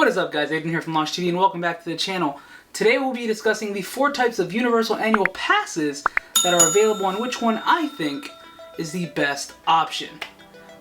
What is up, guys? Aiden here from Launch TV and welcome back to the channel. Today we'll be discussing the 4 types of universal annual passes that are available and which one I think is the best option.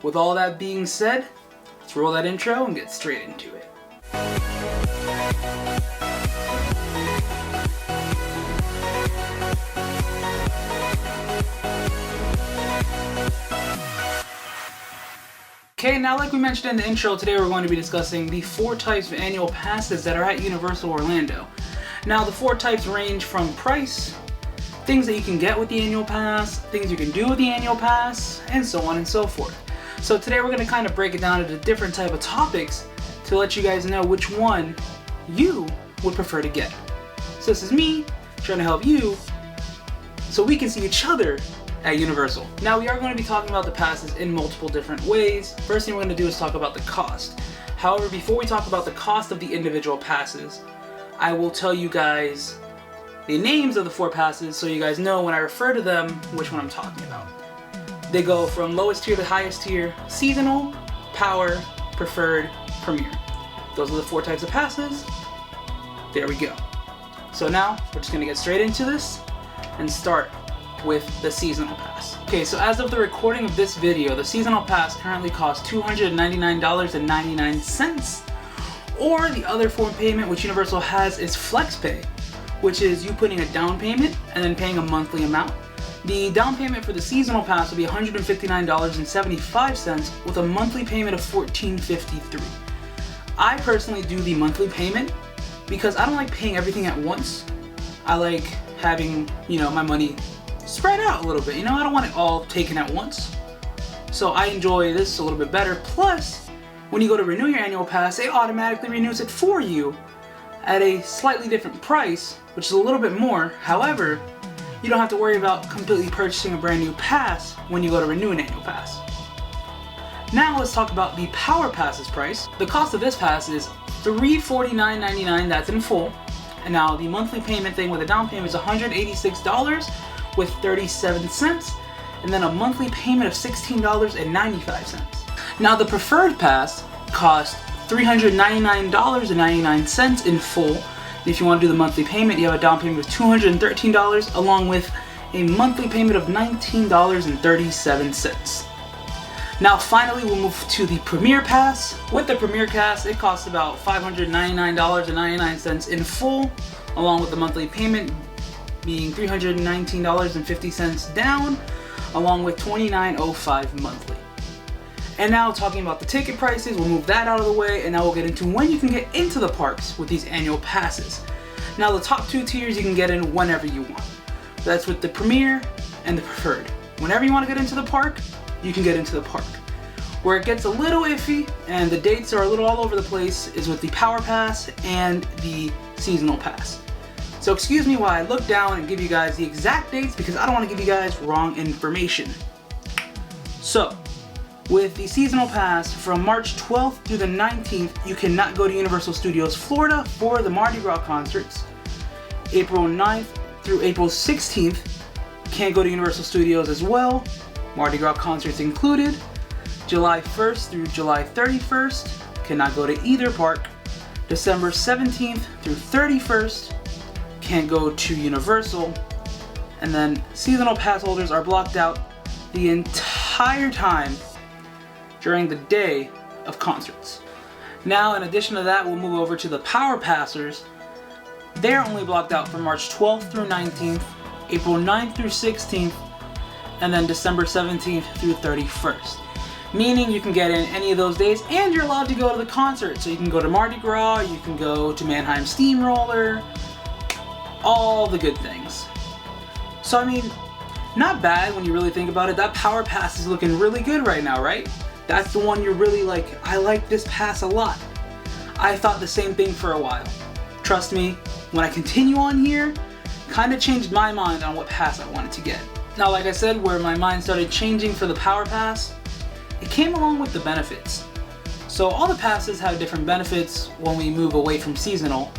With all that being said, let's roll that intro and get straight into it. Okay, now like we mentioned in the intro, today we're going to be discussing the 4 types of annual passes that are at Universal Orlando. Now the 4 types range from price, things that you can get with the annual pass, things you can do with the annual pass, and so on and so forth. So today we're going to kind of break it down into different type of topics to let you guys know which one you would prefer to get. So this is me trying to help you so we can see each other at Universal. Now we are going to be talking about the passes in multiple different ways. First thing we're going to do is talk about the cost. However, before we talk about the cost of the individual passes, I will tell you guys the names of the 4 passes so you guys know when I refer to them which one I'm talking about. They go from lowest tier to highest tier: seasonal, power, preferred, premier. Those are the 4 types of passes. There we go. So now we're just going to get straight into this and start with the seasonal pass. Okay, so as of the recording of this video, the seasonal pass currently costs $299.99, or the other form of payment which Universal has is FlexPay, which is you putting a down payment and then paying a monthly amount. The down payment for the seasonal pass will be $159.75 with a monthly payment of $14.53. I personally do the monthly payment because I don't like paying everything at once. I like having, my money spread out a little bit. I don't want it all taken at once. So I enjoy this a little bit better. Plus, when you go to renew your annual pass, it automatically renews it for you at a slightly different price, which is a little bit more. However, you don't have to worry about completely purchasing a brand new pass when you go to renew an annual pass. Now let's talk about the Power Pass's price. The cost of this pass is $349.99, that's in full. And now the monthly payment thing with a down payment is $186 with 37 cents, and then a monthly payment of $16.95. Now the Preferred Pass costs $399.99 in full. If you want to do the monthly payment, you have a down payment of $213 along with a monthly payment of $19.37. Now finally we'll move to the Premier Pass. With the Premier Pass, it costs about $599.99 in full, along with the monthly payment being $319.50 down, along with $29.05 monthly. And now talking about the ticket prices, we'll move that out of the way, and now we'll get into when you can get into the parks with these annual passes. Now the top 2 tiers you can get in whenever you want. That's with the Premier and the Preferred. Whenever you want to get into the park, you can get into the park. Where it gets a little iffy and the dates are a little all over the place is with the Power Pass and the Seasonal Pass. So excuse me while I look down and give you guys the exact dates because I don't want to give you guys wrong information. So, with the Seasonal Pass, from March 12th through the 19th, you cannot go to Universal Studios Florida for the Mardi Gras concerts. April 9th through April 16th, can't go to Universal Studios as well, Mardi Gras concerts included. July 1st through July 31st, cannot go to either park. December 17th through 31st, can't go to Universal. And then seasonal pass holders are blocked out the entire time during the day of concerts. Now in addition to that, we'll move over to the Power Passers. They're only blocked out from March 12th through 19th, April 9th through 16th, and then December 17th through 31st. Meaning you can get in any of those days and you're allowed to go to the concert. So you can go to Mardi Gras, you can go to Mannheim Steamroller, all the good things. So not bad when you really think about it. That Power Pass is looking really good right now, right? That's the one you're really like, I like this pass a lot. I thought the same thing for a while. Trust me, when I continue on here, kind of changed my mind on what pass I wanted to get. Now like I said, where my mind started changing for the Power Pass, it came along with the benefits. So all the passes have different benefits when we move away from seasonal.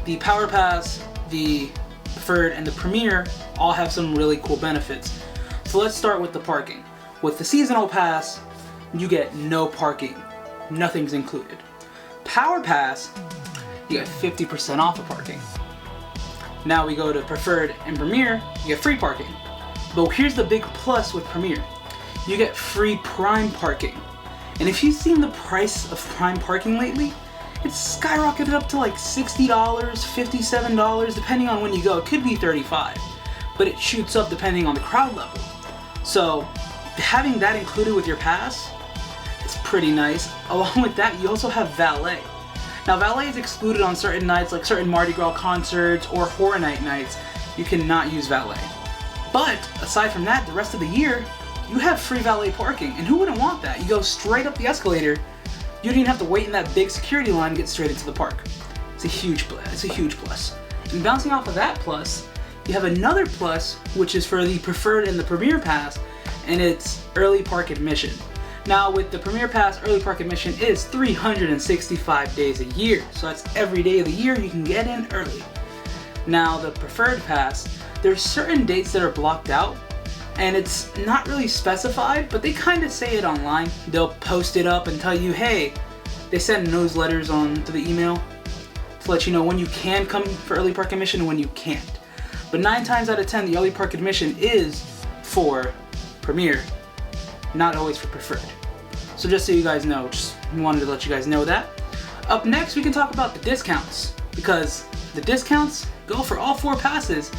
The Power Pass, the Preferred, and the Premier all have some really cool benefits. So let's start with the parking. With the Seasonal Pass, you get no parking. Nothing's included. Power Pass, you get 50% off of parking. Now we go to Preferred and Premier, you get free parking. But here's the big plus with Premier. You get free Prime parking. And if you've seen the price of Prime parking lately, it's skyrocketed up to like $60, $57, depending on when you go. It could be $35, but it shoots up depending on the crowd level. So having that included with your pass, it's pretty nice. Along with that, you also have valet. Now valet is excluded on certain nights, like certain Mardi Gras concerts or Horror Night nights. You cannot use valet. But aside from that, the rest of the year, you have free valet parking. And who wouldn't want that? You go straight up the escalator. You don't even have to wait in that big security line to get straight into the park. It's a huge plus. And bouncing off of that plus, you have another plus, which is for the Preferred and the Premier Pass, and it's early park admission. Now with the Premier Pass, early park admission is 365 days a year. So that's every day of the year you can get in early. Now the Preferred Pass, there's certain dates that are blocked out, and it's not really specified, but they kind of say it online. They'll post it up and tell you, hey, they send newsletters on to the email to let you know when you can come for early park admission and when you can't. But 9 times out of 10, the early park admission is for Premier, not always for Preferred. So just so you guys know, just wanted to let you guys know that. Up next, we can talk about the discounts, because the discounts go for all 4 passes,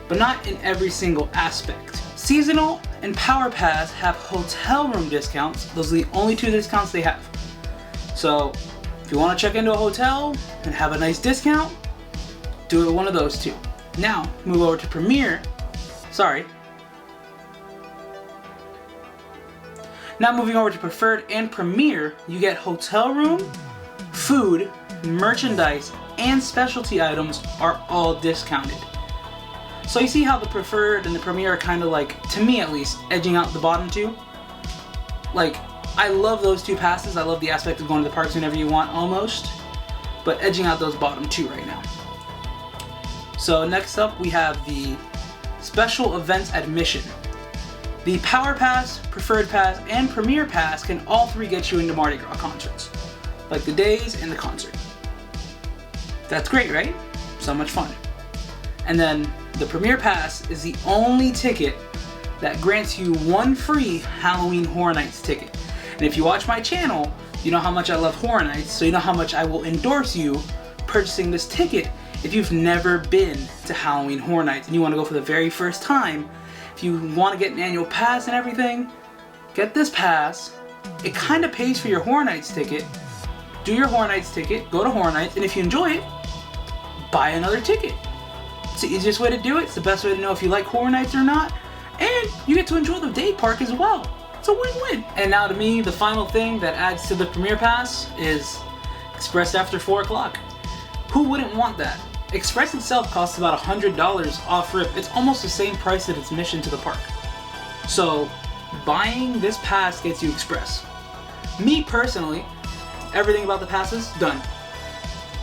but not in every single aspect. Seasonal and Power Pass have hotel room discounts. Those are the only 2 discounts they have. So if you want to check into a hotel and have a nice discount, do it with one of those 2. Now, move over to Premier. Now moving over to Preferred and Premier, you get hotel room, food, merchandise, and specialty items are all discounted. So you see how the Preferred and the Premier are kind of like, to me at least, edging out the bottom 2? Like, I love those 2 passes. I love the aspect of going to the parks whenever you want, almost. But edging out those bottom 2 right now. So next up, we have the special events admission. The Power Pass, Preferred Pass, and Premier Pass can all 3 get you into Mardi Gras concerts, like the days and the concert. That's great, right? So much fun. And then the Premier Pass is the only ticket that grants you 1 free Halloween Horror Nights ticket. And if you watch my channel, you know how much I love Horror Nights, so you know how much I will endorse you purchasing this ticket if you've never been to Halloween Horror Nights and you want to go for the very first time. If you want to get an annual pass and everything, get this pass. It kind of pays for your Horror Nights ticket. Do your Horror Nights ticket, go to Horror Nights, and if you enjoy it, buy another ticket. It's the easiest way to do it. It's the best way to know if you like Horror Nights or not. And you get to enjoy the day park as well. It's a win-win. And now to me, the final thing that adds to the Premier Pass is Express after 4 o'clock. Who wouldn't want that? Express itself costs about $100 off rip. It's almost the same price that it's admission to the park. So buying this pass gets you Express. Me personally, everything about the passes, done.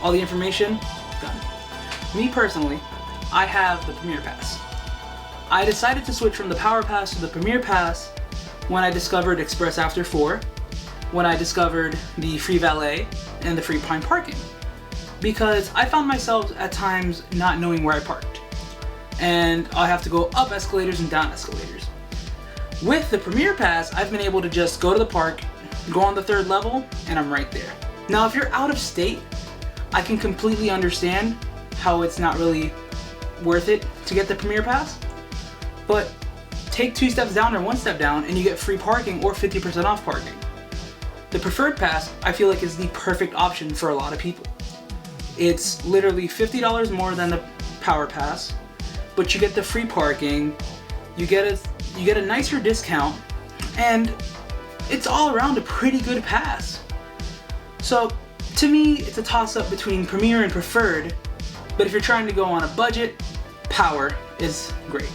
All the information, done. Me personally, I have the Premier Pass. I decided to switch from the Power Pass to the Premier Pass when I discovered Express after 4, when I discovered the free valet and the free Prime parking. Because I found myself at times not knowing where I parked. And I have to go up escalators and down escalators. With the Premier Pass, I've been able to just go to the park, go on the 3rd level, and I'm right there. Now if you're out of state, I can completely understand how it's not really worth it to get the Premier Pass. But take 2 steps down or 1 step down and you get free parking or 50% off parking. The Preferred Pass, I feel like, is the perfect option for a lot of people. It's literally $50 more than the Power Pass, but you get the free parking, you get a nicer discount, and it's all around a pretty good pass. So to me, it's a toss-up between Premier and Preferred, but if you're trying to go on a budget, Power is great.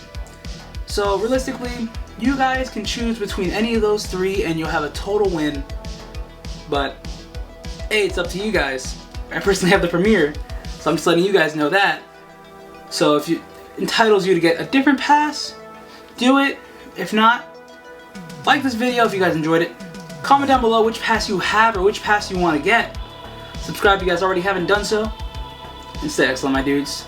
So realistically, you guys can choose between any of those 3 and you'll have a total win. But hey, it's up to you guys. I personally have the Premier, so I'm just letting you guys know that. So if it entitles you to get a different pass, do it. If not, like this video if you guys enjoyed it. Comment down below which pass you have or which pass you want to get. Subscribe if you guys already haven't done so. And stay excellent, my dudes.